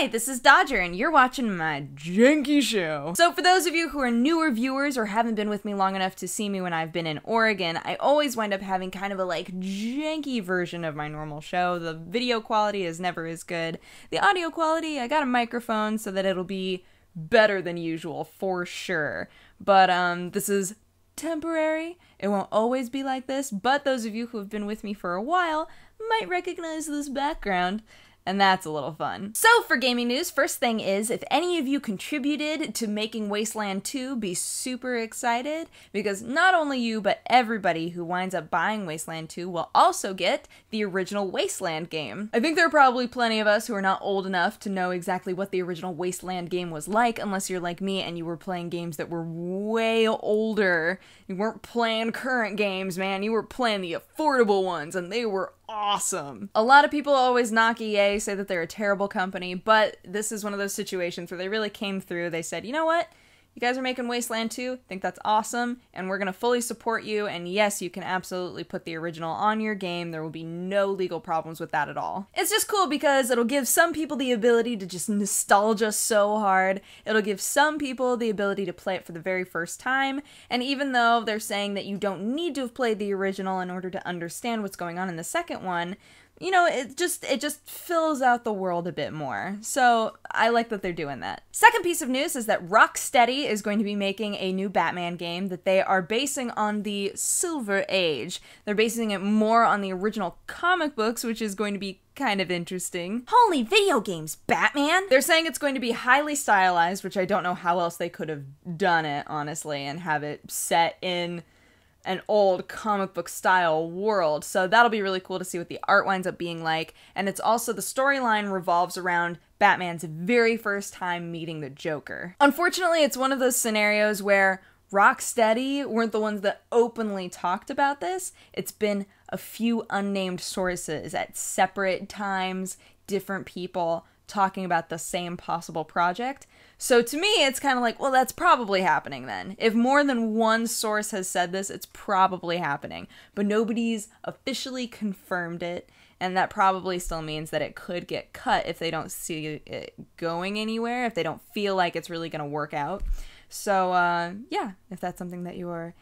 Hi, this is Dodger, and you're watching my Janky show. So for those of you who are newer viewers or haven't been with me long enough to see me when I've been in Oregon, I always wind up having kind of a janky version of my normal show. The video quality is never as good. The audio quality, I got a microphone so that it'll be better than usual for sure. But this is temporary. It won't always be like this, but those of you who have been with me for a while might recognize this background. And that's a little fun. So for gaming news, first thing is, if any of you contributed to making Wasteland 2, be super excited, because not only you, but everybody who winds up buying Wasteland 2 will also get the original Wasteland game. I think there are probably plenty of us who are not old enough to know exactly what the original Wasteland game was like, unless you're like me and you were playing games that were way older. You weren't playing current games, man. You were playing the affordable ones, and they were awesome. A lot of people always knock EA, say that they're a terrible company, but this is one of those situations where they really came through. They said, you know what? You guys are making Wasteland 2, think that's awesome, and we're gonna fully support you, and yes, you can absolutely put the original on your game. There will be no legal problems with that at all. It's just cool because it'll give some people the ability to just nostalgia so hard. It'll give some people the ability to play it for the very first time, and even though they're saying that you don't need to have played the original in order to understand what's going on in the second one, you know, it just fills out the world a bit more. So I like that they're doing that. Second piece of news is that Rocksteady is going to be making a new Batman game that they are basing on the Silver Age. They're basing it more on the original comic books, which is going to be kind of interesting. Holy video games, Batman! They're saying it's going to be highly stylized, which I don't know how else they could have done it, honestly, and have it set in an old comic book style world, so that'll be really cool to see what the art winds up being like. And it's also, the storyline revolves around Batman's very first time meeting the Joker. Unfortunately, it's one of those scenarios where Rocksteady weren't the ones that openly talked about this. It's been a few unnamed sources at separate times, different people talking about the same possible project. So to me, it's kind of like, well, that's probably happening then. If more than one source has said this, it's probably happening. But nobody's officially confirmed it, and that probably still means that it could get cut if they don't see it going anywhere, if they don't feel like it's really going to work out. So, yeah, if that's something that you are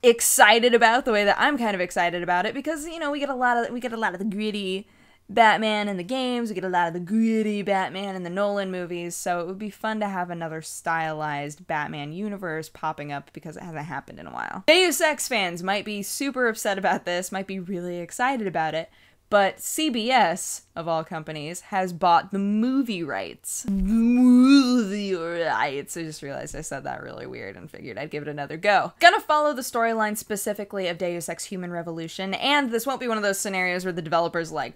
excited about, the way that I'm kind of excited about it, because, you know, we get a lot of the gritty Batman in the games, we get a lot of the gritty Batman in the Nolan movies, so it would be fun to have another stylized Batman universe popping up because it hasn't happened in a while. Deus Ex fans might be super upset about this, might be really excited about it, but CBS, of all companies, has bought the movie rights. Movie rights. I just realized I said that really weird and figured I'd give it another go. Gonna follow the storyline specifically of Deus Ex Human Revolution, and this won't be one of those scenarios where the developer's like,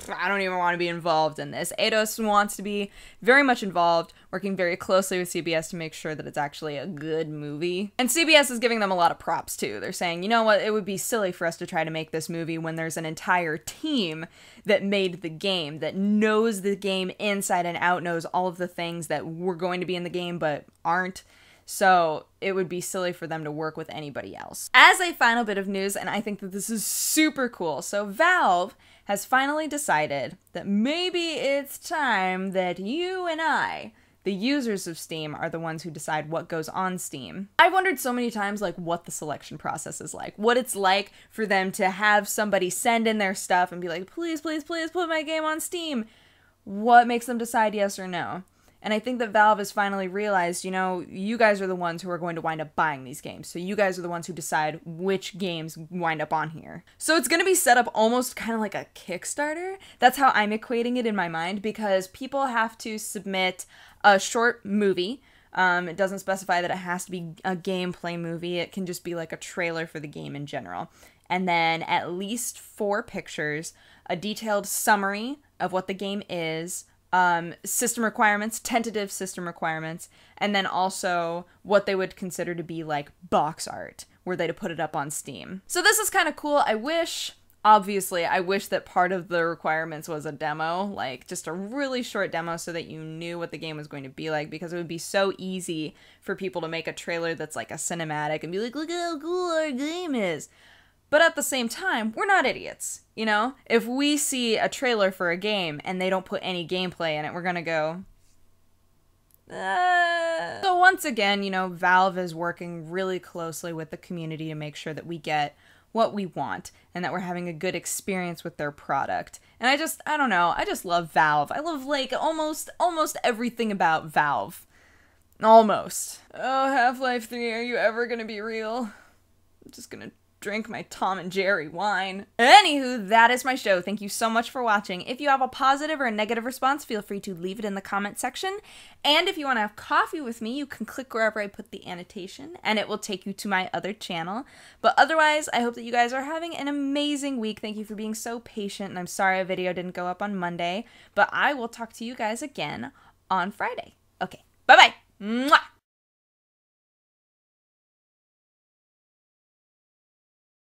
I don't even want to be involved in this. Eidos wants to be very much involved, working very closely with CBS to make sure that it's actually a good movie. And CBS is giving them a lot of props too. They're saying, you know what, it would be silly for us to try to make this movie when there's an entire team that made the game, that knows the game inside and out, knows all of the things that were going to be in the game but aren't. So it would be silly for them to work with anybody else. As a final bit of news, and I think that this is super cool, so Valve has finally decided that maybe it's time that you and I, the users of Steam, are the ones who decide what goes on Steam. I've wondered so many times, like, what the selection process is like. What it's like for them to have somebody send in their stuff and be like, please, please, please put my game on Steam. What makes them decide yes or no? And I think that Valve has finally realized, you know, you guys are the ones who are going to wind up buying these games. So you guys are the ones who decide which games wind up on here. So it's going to be set up almost kind of like a Kickstarter. That's how I'm equating it in my mind, because people have to submit a short movie. It doesn't specify that it has to be a gameplay movie. It can just be like a trailer for the game in general. And then at least 4 pictures, a detailed summary of what the game is, system requirements, tentative system requirements, and then also what they would consider to be like box art, were they to put it up on Steam. So this is kind of cool. I wish that part of the requirements was a demo, like just a really short demo so that you knew what the game was going to be like, because it would be so easy for people to make a trailer that's like a cinematic and be like, look at how cool our game is. But at the same time, we're not idiots, you know? If we see a trailer for a game and they don't put any gameplay in it, we're gonna go, So once again, you know, Valve is working really closely with the community to make sure that we get what we want and that we're having a good experience with their product. And I don't know, I just love Valve. I love, like, almost everything about Valve. Almost. Oh, Half-Life 3, are you ever gonna be real? I'm just gonna drink my Tom and Jerry wine. Anywho, that is my show. Thank you so much for watching. If you have a positive or a negative response, feel free to leave it in the comment section. And if you want to have coffee with me, you can click wherever I put the annotation, and it will take you to my other channel. But otherwise, I hope that you guys are having an amazing week. Thank you for being so patient, and I'm sorry a video didn't go up on Monday, but I will talk to you guys again on Friday. Okay, bye-bye. Mwah!